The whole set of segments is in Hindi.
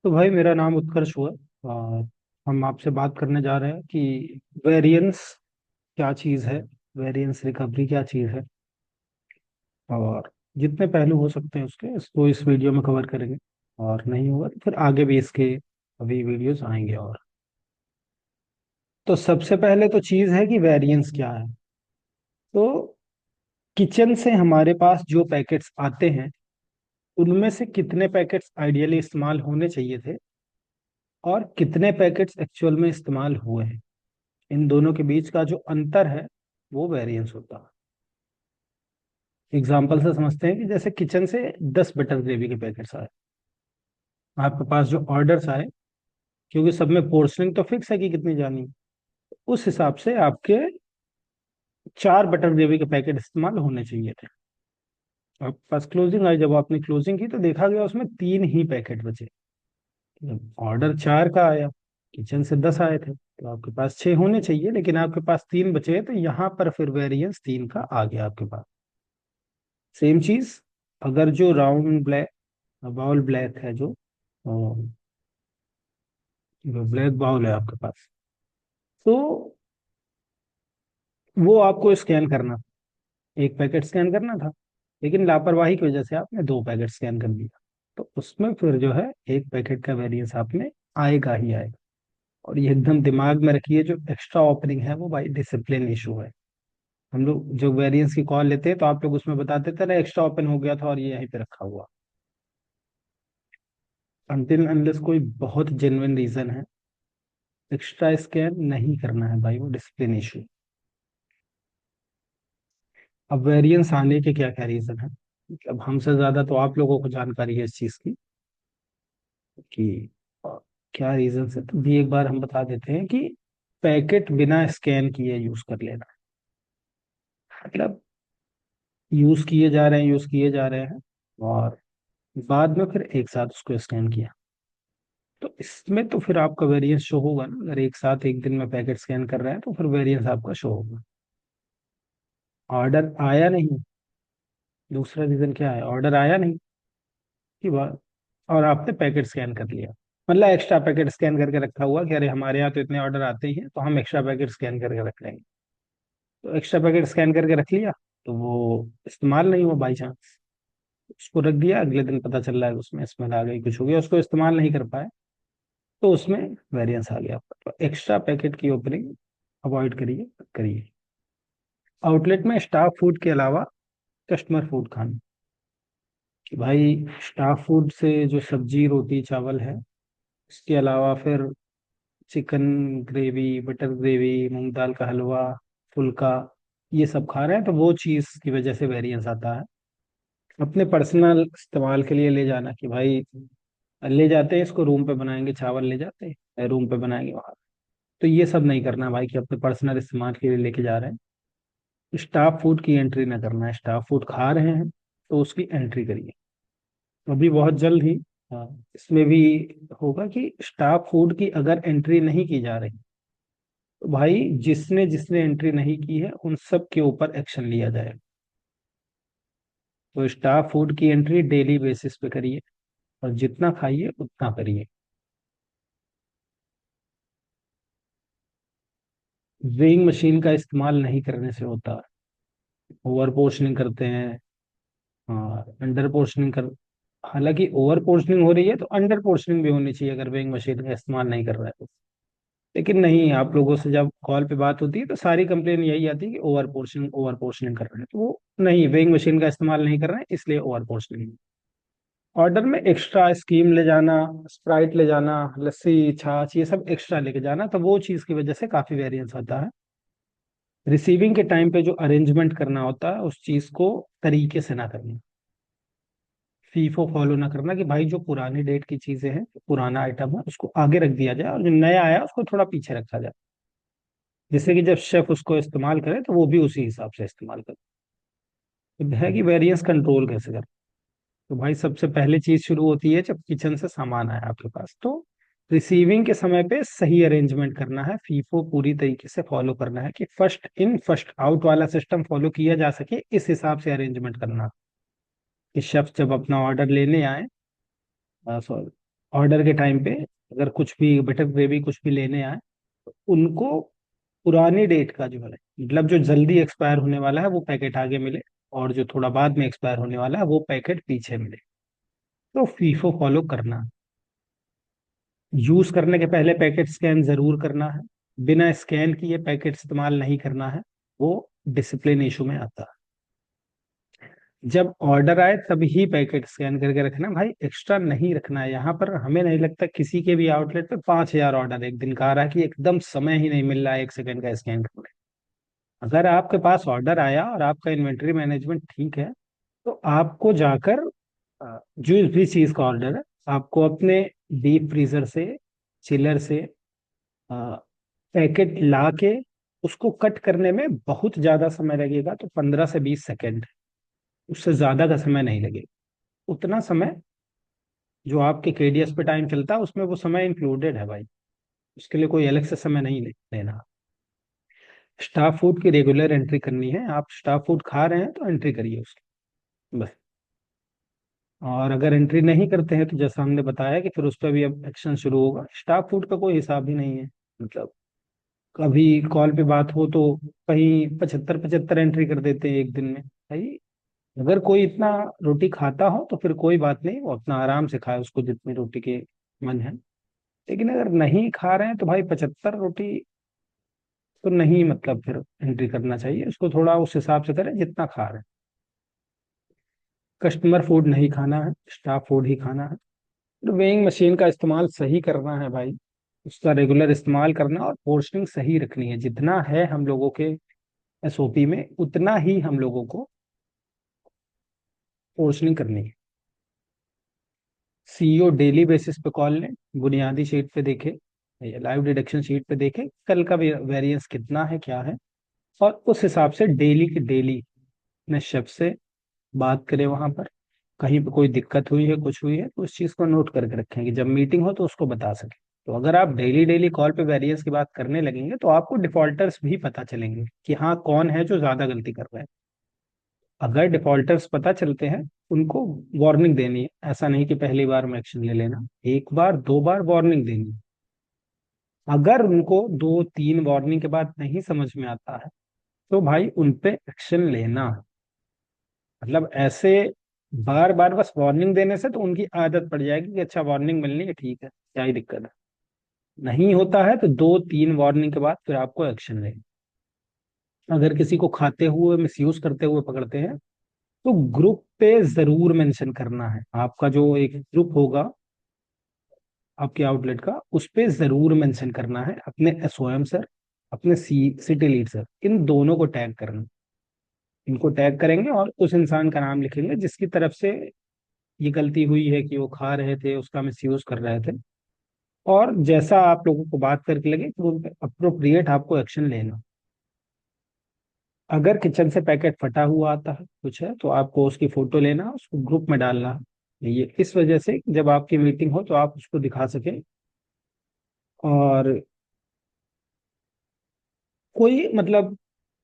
तो भाई मेरा नाम उत्कर्ष हुआ। और हम आपसे बात करने जा रहे हैं कि वेरिएंस क्या चीज़ है, वेरिएंस रिकवरी क्या चीज़ है, और जितने पहलू हो सकते हैं उसके इसको इस वीडियो में कवर करेंगे। और नहीं हुआ तो फिर आगे भी इसके अभी वीडियोस आएंगे। और तो सबसे पहले तो चीज़ है कि वेरिएंस क्या है। तो किचन से हमारे पास जो पैकेट्स आते हैं उनमें से कितने पैकेट्स आइडियली इस्तेमाल होने चाहिए थे और कितने पैकेट्स एक्चुअल में इस्तेमाल हुए हैं, इन दोनों के बीच का जो अंतर है वो वेरिएंस होता है। एग्जाम्पल से समझते हैं कि जैसे किचन से 10 बटर ग्रेवी के पैकेट्स आए, आपके पास जो ऑर्डर्स आए, क्योंकि सब में पोर्शनिंग तो फिक्स है कि कितनी जानी है, उस हिसाब से आपके 4 बटर ग्रेवी के पैकेट इस्तेमाल होने चाहिए थे। आपके पास क्लोजिंग आई, जब आपने क्लोजिंग की तो देखा गया उसमें 3 ही पैकेट बचे। जब ऑर्डर 4 का आया, किचन से 10 आए थे, तो आपके पास 6 होने चाहिए, लेकिन आपके पास 3 बचे, तो यहाँ पर फिर वेरिएंस 3 का आ गया आपके पास। सेम चीज, अगर जो राउंड ब्लैक बाउल ब्लैक है, जो ब्लैक बाउल है आपके पास, तो वो आपको स्कैन करना, एक पैकेट स्कैन करना था, लेकिन लापरवाही की वजह से आपने 2 पैकेट स्कैन कर दिया। तो उसमें फिर जो है 1 पैकेट का वेरिएंस आपने आएगा ही आएगा। और ये एकदम दिमाग में रखिए, जो एक्स्ट्रा ओपनिंग है वो भाई डिसिप्लिन इशू है। हम लोग जो वेरिएंस की कॉल लेते हैं तो आप लोग उसमें बताते थे ना एक्स्ट्रा ओपन हो गया था और ये यहीं पे रखा हुआ, अनटिल अनलेस कोई बहुत जेन्युइन रीजन है, एक्स्ट्रा स्कैन नहीं करना है भाई, वो डिसिप्लिन इशू। अब वेरिएंस आने के क्या क्या रीजन है, मतलब हमसे ज्यादा तो आप लोगों को जानकारी है इस चीज की कि क्या रीजन है। तो भी एक बार हम बता देते हैं कि पैकेट बिना स्कैन किए यूज कर लेना, मतलब यूज किए जा रहे हैं, यूज किए जा रहे हैं, और बाद में फिर एक साथ उसको स्कैन किया, तो इसमें तो फिर आपका वेरिएंस शो होगा ना। अगर एक साथ एक दिन में पैकेट स्कैन कर रहे हैं तो फिर वेरिएंस आपका शो होगा। ऑर्डर आया नहीं, दूसरा रीजन क्या है, ऑर्डर आया नहीं की बात, और आपने पैकेट स्कैन कर लिया, मतलब एक्स्ट्रा पैकेट स्कैन करके रखा हुआ कि अरे हमारे यहाँ तो इतने ऑर्डर आते ही हैं तो हम एक्स्ट्रा पैकेट स्कैन करके रख लेंगे। तो एक्स्ट्रा पैकेट स्कैन करके रख लिया, तो वो इस्तेमाल नहीं हुआ बाई चांस, उसको रख दिया, अगले दिन पता चल रहा है उसमें स्मेल आ गई, कुछ हो गया, उसको इस्तेमाल नहीं कर पाए, तो उसमें वेरिएंस आ गया आपका। तो एक्स्ट्रा पैकेट की ओपनिंग अवॉइड करिए, करिए। आउटलेट में स्टाफ फूड के अलावा कस्टमर फूड खाना, कि भाई स्टाफ फूड से जो सब्जी रोटी चावल है, इसके अलावा फिर चिकन ग्रेवी, बटर ग्रेवी, मूंग दाल का हलवा, फुल्का, ये सब खा रहे हैं, तो वो चीज़ की वजह से वेरिएंस आता है। अपने पर्सनल इस्तेमाल के लिए ले जाना, कि भाई ले जाते हैं इसको रूम पे बनाएंगे, चावल ले जाते हैं रूम पे बनाएंगे वहाँ, तो ये सब नहीं करना भाई कि अपने पर्सनल इस्तेमाल के लिए लेके जा रहे हैं। स्टाफ फूड की एंट्री ना करना है, स्टाफ फूड खा रहे हैं तो उसकी एंट्री करिए। अभी बहुत जल्द ही इसमें भी होगा कि स्टाफ फूड की अगर एंट्री नहीं की जा रही, तो भाई जिसने जिसने एंट्री नहीं की है उन सब के ऊपर एक्शन लिया जाएगा। तो स्टाफ फूड की एंट्री डेली बेसिस पे करिए, और जितना खाइए उतना करिए। वेइंग मशीन का इस्तेमाल नहीं करने से होता है, ओवर पोर्शनिंग करते हैं, हाँ अंडर पोर्शनिंग कर, हालांकि ओवर पोर्शनिंग हो रही है तो अंडर पोर्शनिंग भी होनी चाहिए अगर वेइंग मशीन का इस्तेमाल नहीं कर रहा है तो। लेकिन नहीं, आप लोगों से जब कॉल पे बात होती है तो सारी कंप्लेन यही आती है कि ओवर पोर्शनिंग कर रहे हैं, तो वो नहीं, वेइंग मशीन का इस्तेमाल नहीं कर रहे हैं इसलिए ओवर पोर्शनिंग। ऑर्डर में एक्स्ट्रा स्कीम ले जाना, स्प्राइट ले जाना, लस्सी छाछ ये सब एक्स्ट्रा लेके जाना, तो वो चीज़ की वजह से काफ़ी वेरिएंस आता है। रिसीविंग के टाइम पे जो अरेंजमेंट करना होता है उस चीज़ को तरीके से ना करना, फीफो फॉलो ना करना, कि भाई जो पुरानी डेट की चीज़ें हैं, पुराना आइटम है उसको आगे रख दिया जाए और जो नया आया उसको थोड़ा पीछे रखा जाए, जिससे कि जब शेफ उसको इस्तेमाल करे तो वो भी उसी हिसाब से इस्तेमाल करे। तो है कि वेरिएंस कंट्रोल कैसे करें। तो भाई सबसे पहले चीज शुरू होती है जब किचन से सामान आया आपके पास, तो रिसीविंग के समय पे सही अरेंजमेंट करना है, फीफो पूरी तरीके से फॉलो करना है, कि फर्स्ट इन फर्स्ट आउट वाला सिस्टम फॉलो किया जा सके, इस हिसाब से अरेंजमेंट करना। कि शेफ जब अपना ऑर्डर लेने आए, सॉरी, ऑर्डर के टाइम पे अगर कुछ भी बटर ग्रेवी कुछ भी लेने आए, तो उनको पुरानी डेट का जो है, मतलब जो जल्दी एक्सपायर होने वाला है वो पैकेट आगे मिले, और जो थोड़ा बाद में एक्सपायर होने वाला है वो पैकेट पीछे मिले। तो फीफो फॉलो करना। यूज करने के पहले पैकेट स्कैन जरूर करना है। बिना स्कैन किए पैकेट इस्तेमाल नहीं करना है, वो डिसिप्लिन इशू में आता है। जब ऑर्डर आए तभी पैकेट स्कैन करके रखना भाई, एक्स्ट्रा नहीं रखना है। यहाँ पर हमें नहीं लगता किसी के भी आउटलेट पे 5,000 ऑर्डर एक दिन का आ रहा है कि एकदम समय ही नहीं मिल रहा है 1 सेकंड का स्कैन करने। अगर आपके पास ऑर्डर आया और आपका इन्वेंट्री मैनेजमेंट ठीक है, तो आपको जाकर जो भी चीज का ऑर्डर है, आपको अपने डीप फ्रीजर से, चिलर से पैकेट ला के उसको कट करने में बहुत ज्यादा समय लगेगा, तो 15 से 20 सेकेंड, उससे ज्यादा का समय नहीं लगेगा। उतना समय जो आपके केडीएस पे टाइम चलता है उसमें वो समय इंक्लूडेड है भाई, उसके लिए कोई अलग से समय नहीं लेना। स्टाफ फूड की रेगुलर एंट्री करनी है, आप स्टाफ फूड खा रहे हैं तो एंट्री करिए उसकी, बस। और अगर एंट्री नहीं करते हैं तो जैसा हमने बताया कि फिर उस पर भी अब एक्शन शुरू होगा। स्टाफ फूड का कोई हिसाब ही नहीं है, मतलब कभी कॉल पे बात हो तो कहीं 75 75 एंट्री कर देते हैं एक दिन में भाई। अगर कोई इतना रोटी खाता हो तो फिर कोई बात नहीं, वो अपना आराम से खाए, उसको जितनी रोटी के मन है। लेकिन अगर नहीं खा रहे हैं तो भाई 75 रोटी तो नहीं, मतलब फिर एंट्री करना चाहिए उसको, थोड़ा उस हिसाब से करें जितना खा रहे हैं। कस्टमर फूड नहीं खाना है, स्टाफ फूड ही खाना है। तो वेइंग मशीन का इस्तेमाल सही करना है भाई, उसका रेगुलर इस्तेमाल करना, और पोर्शनिंग सही रखनी है। जितना है हम लोगों के एसओपी में उतना ही हम लोगों को पोर्शनिंग करनी है। सीईओ डेली बेसिस पे कॉल लें, बुनियादी शीट पे देखे या लाइव डिडक्शन शीट पे देखे कल का वेरिएंस कितना है क्या है, और उस हिसाब से डेली की डेली अपने शेफ से बात करें। वहां पर कहीं पे कोई दिक्कत हुई है कुछ हुई है तो उस चीज को नोट करके रखें कि जब मीटिंग हो तो उसको बता सके। तो अगर आप डेली डेली कॉल पे वेरिएंस की बात करने लगेंगे तो आपको डिफॉल्टर्स भी पता चलेंगे कि हाँ कौन है जो ज्यादा गलती कर रहा है। अगर डिफॉल्टर्स पता चलते हैं, उनको वार्निंग देनी है। ऐसा नहीं कि पहली बार में एक्शन ले लेना, एक बार दो बार वार्निंग देनी है। अगर उनको 2 3 वार्निंग के बाद नहीं समझ में आता है तो भाई उन पे एक्शन लेना है। मतलब ऐसे बार बार बस वार्निंग देने से तो उनकी आदत पड़ जाएगी कि अच्छा वार्निंग मिलनी है ठीक है, क्या ही दिक्कत है। नहीं होता है तो 2 3 वार्निंग के बाद फिर आपको एक्शन लेना। अगर किसी को खाते हुए मिसयूज करते हुए पकड़ते हैं तो ग्रुप पे जरूर मेंशन करना है। आपका जो एक ग्रुप होगा आपके आउटलेट का, उस पे जरूर मेंशन करना है अपने एसओएम सर, अपने सिटी लीड सर, इन दोनों को टैग करना। इनको टैग करेंगे और उस इंसान का नाम लिखेंगे जिसकी तरफ से ये गलती हुई है कि वो खा रहे थे, उसका मिसयूज कर रहे थे। और जैसा आप लोगों को बात करके लगे तो उन पे अप्रोप्रिएट आपको एक्शन लेना। अगर किचन से पैकेट फटा हुआ आता है कुछ है तो आपको उसकी फोटो लेना, उसको ग्रुप में डालना। ये इस वजह से कि जब आपकी मीटिंग हो तो आप उसको दिखा सकें, और कोई मतलब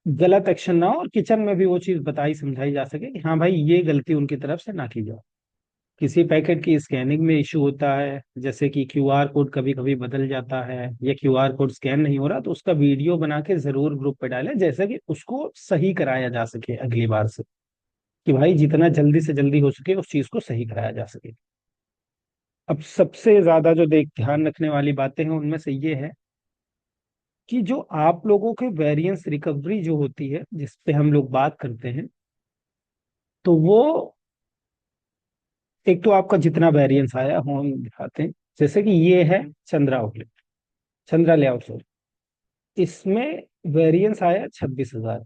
गलत एक्शन ना हो, और किचन में भी वो चीज बताई समझाई जा सके कि हाँ भाई ये गलती उनकी तरफ से ना की जाए। किसी पैकेट की स्कैनिंग में इशू होता है, जैसे कि क्यूआर कोड कभी कभी बदल जाता है या क्यूआर कोड स्कैन नहीं हो रहा, तो उसका वीडियो बना के जरूर ग्रुप पे डालें, जैसे कि उसको सही कराया जा सके अगली बार से, कि भाई जितना जल्दी से जल्दी हो सके उस चीज को सही कराया जा सके। अब सबसे ज्यादा जो देख ध्यान रखने वाली बातें हैं उनमें से ये है कि जो आप लोगों के वेरिएंस रिकवरी जो होती है जिस पे हम लोग बात करते हैं, तो वो एक तो आपका जितना वेरिएंस आया वो हम दिखाते हैं। जैसे कि ये है चंद्रा आउटलेट, चंद्रा लेआउट, इसमें वेरिएंस आया 26,000।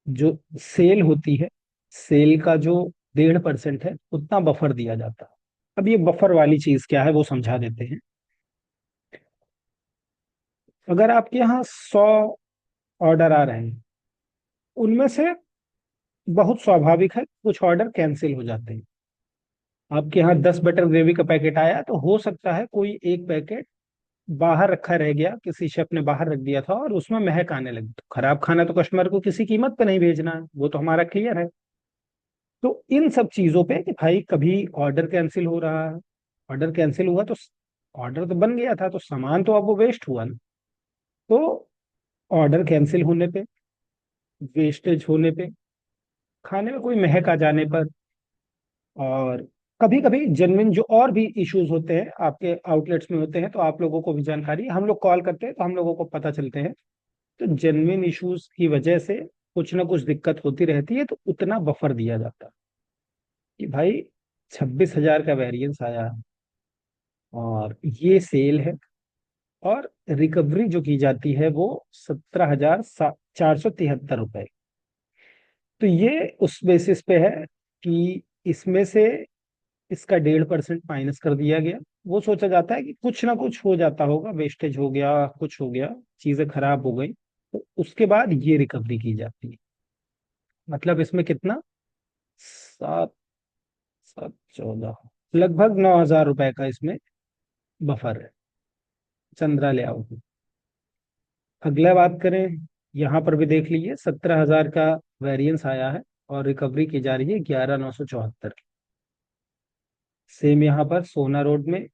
जो सेल होती है, सेल का जो 1.5% है उतना बफर दिया जाता है। अब ये बफर वाली चीज क्या है वो समझा देते हैं। अगर आपके यहाँ 100 ऑर्डर आ रहे हैं, उनमें से बहुत स्वाभाविक है कुछ ऑर्डर कैंसिल हो जाते हैं। आपके यहाँ 10 बटर ग्रेवी का पैकेट आया तो हो सकता है कोई एक पैकेट बाहर रखा रह गया, किसी शेफ ने बाहर रख दिया था और उसमें महक आने लगी। तो खराब खाना तो कस्टमर को किसी कीमत पे नहीं भेजना है, वो तो हमारा क्लियर है। तो इन सब चीजों पे कि भाई कभी ऑर्डर कैंसिल हो रहा है, ऑर्डर कैंसिल हुआ तो ऑर्डर तो बन गया था, तो सामान तो अब वो वेस्ट हुआ ना। तो ऑर्डर कैंसिल होने पे, वेस्टेज होने पे, खाने में कोई महक आ जाने पर, और कभी कभी जेन्युइन जो और भी इश्यूज होते हैं आपके आउटलेट्स में होते हैं, तो आप लोगों को भी जानकारी, हम लोग कॉल करते हैं तो हम लोगों को पता चलते हैं। तो जेन्युइन इश्यूज की वजह से कुछ ना कुछ दिक्कत होती रहती है, तो उतना बफर दिया जाता है कि भाई 26,000 का वेरिएंस आया है और ये सेल है, और रिकवरी जो की जाती है वो 17,473 रुपए। तो ये उस बेसिस पे है कि इसमें से इसका 1.5% माइनस कर दिया गया। वो सोचा जाता है कि कुछ ना कुछ हो जाता होगा, वेस्टेज हो गया, कुछ हो गया, चीजें खराब हो गई, तो उसके बाद ये रिकवरी की जाती है। मतलब इसमें कितना, सात, सात, 14, लगभग 9,000 रुपए का इसमें बफर है चंद्रा लेआउट में। अगला बात करें, यहाँ पर भी देख लीजिए 17,000 का वेरिएंस आया है और रिकवरी की जा रही है 11,974। सेम यहाँ पर सोना रोड में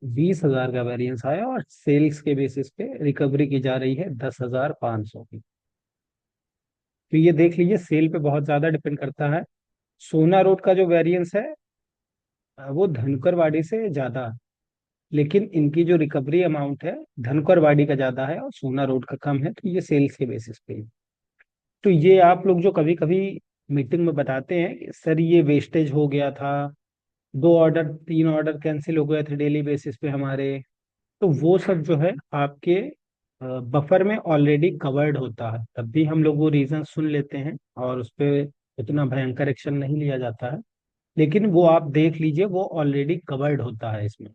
20,000 का वेरिएंस आया और सेल्स के बेसिस पे रिकवरी की जा रही है 10,500 की। तो ये देख लीजिए, सेल पे बहुत ज्यादा डिपेंड करता है। सोना रोड का जो वेरिएंस है वो धनकरवाड़ी से ज्यादा है, लेकिन इनकी जो रिकवरी अमाउंट है धनकरवाड़ी का ज्यादा है और सोना रोड का कम है, तो ये सेल्स के बेसिस पे है। तो ये आप लोग जो कभी कभी मीटिंग में बताते हैं कि सर ये वेस्टेज हो गया था, 2 ऑर्डर 3 ऑर्डर कैंसिल हो गए थे डेली बेसिस पे हमारे, तो वो सब जो है आपके बफर में ऑलरेडी कवर्ड होता है। तब भी हम लोग वो रीजन सुन लेते हैं और उस पर इतना भयंकर एक्शन नहीं लिया जाता है, लेकिन वो आप देख लीजिए, वो ऑलरेडी कवर्ड होता है इसमें।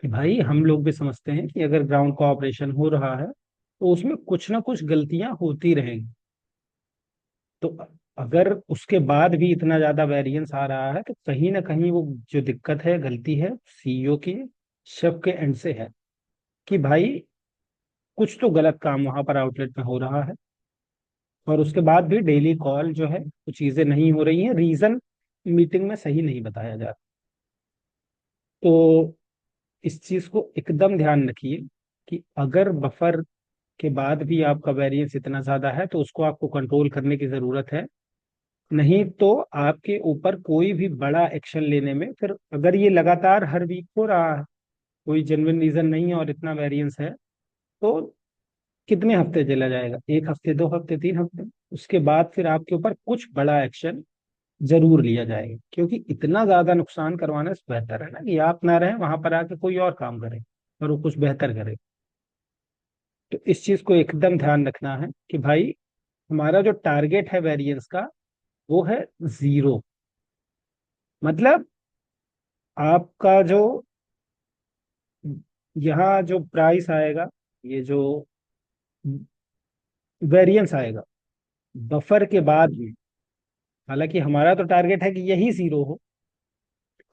कि भाई हम लोग भी समझते हैं कि अगर ग्राउंड का ऑपरेशन हो रहा है तो उसमें कुछ ना कुछ गलतियां होती रहेंगी। तो अगर उसके बाद भी इतना ज्यादा वेरिएंस आ रहा है, तो कहीं ना कहीं वो जो दिक्कत है, गलती है सीईओ की, शेफ के एंड से है कि भाई कुछ तो गलत काम वहां पर आउटलेट में हो रहा है। और उसके बाद भी डेली कॉल जो है वो चीजें नहीं हो रही हैं, रीजन मीटिंग में सही नहीं बताया जा रहा। तो इस चीज को एकदम ध्यान रखिए कि अगर बफर के बाद भी आपका वेरिएंस इतना ज्यादा है तो उसको आपको कंट्रोल करने की जरूरत है। नहीं तो आपके ऊपर कोई भी बड़ा एक्शन लेने में, फिर अगर ये लगातार हर वीक हो रहा है, कोई जेन्युइन रीजन नहीं है और इतना वेरिएंस है, तो कितने हफ्ते चला जाएगा, 1 हफ्ते, 2 हफ्ते, 3 हफ्ते, उसके बाद फिर आपके ऊपर कुछ बड़ा एक्शन जरूर लिया जाएगा। क्योंकि इतना ज्यादा नुकसान करवाने से बेहतर है ना कि आप ना रहें वहां पर, आके कोई और काम करे और वो कुछ बेहतर करे। तो इस चीज को एकदम ध्यान रखना है कि भाई हमारा जो टारगेट है वेरिएंस का वो है 0। मतलब आपका जो यहाँ जो प्राइस आएगा, ये जो वेरिएंस आएगा बफर के बाद में, हालांकि हमारा तो टारगेट है कि यही 0 हो,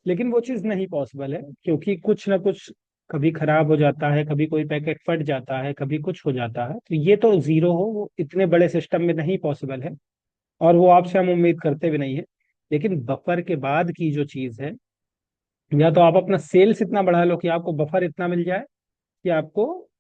लेकिन वो चीज नहीं पॉसिबल है क्योंकि कुछ ना कुछ कभी खराब हो जाता है, कभी कोई पैकेट फट जाता है, कभी कुछ हो जाता है। तो ये तो 0 हो वो इतने बड़े सिस्टम में नहीं पॉसिबल है, और वो आपसे हम उम्मीद करते भी नहीं है। लेकिन बफर के बाद की जो चीज है, या तो आप अपना सेल्स इतना बढ़ा लो कि आपको बफर इतना मिल जाए कि आपको